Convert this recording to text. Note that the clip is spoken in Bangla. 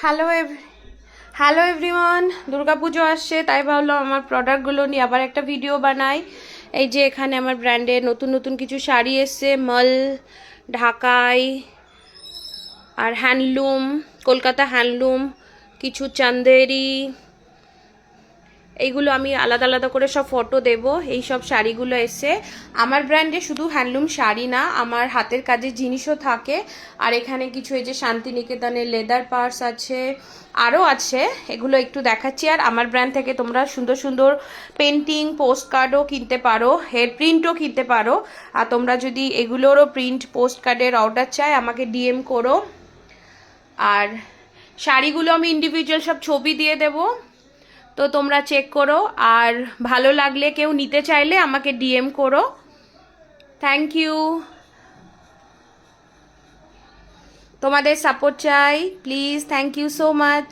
হ্যালো হ্যালো এভরিওয়ান, দুর্গাপুজো আসছে তাই ভাবলাম আমার প্রোডাক্টগুলো নিয়ে আবার একটা ভিডিও বানাই। এই যে এখানে আমার ব্র্যান্ডের নতুন নতুন কিছু শাড়ি এসছে, মল, ঢাকাই আর হ্যান্ডলুম, কলকাতা হ্যান্ডলুম, কিছু চান্দেরি। এইগুলো আমি আলাদা আলাদা করে সব ফটো দেব। এই সব শাড়িগুলো এসে আমার ব্র্যান্ডে শুধু হ্যান্ডলুম শাড়ি না, আমার হাতের কাজের জিনিসও থাকে। আর এখানে কিছু এই যে শান্তিনিকেতনের লেদার পার্স আছে, আরও আছে, এগুলো একটু দেখাচ্ছি। আর আমার ব্র্যান্ড থেকে তোমরা সুন্দর সুন্দর পেন্টিং, পোস্ট কার্ডও কিনতে পারো, হেয়ার প্রিন্টও কিনতে পারো। আর তোমরা যদি এগুলোরও প্রিন্ট, পোস্ট কার্ডের অর্ডার চাই আমাকে ডিএম করো। আর শাড়িগুলো আমি ইন্ডিভিজুয়াল সব ছবি দিয়ে দেবো, তো তোমরা চেক করো। আর ভালো লাগলে কেউ নিতে চাইলে আমাকে ডিএম করো। থ্যাংক ইউ, তোমাদের সাপোর্ট চাই please. Thank you so much.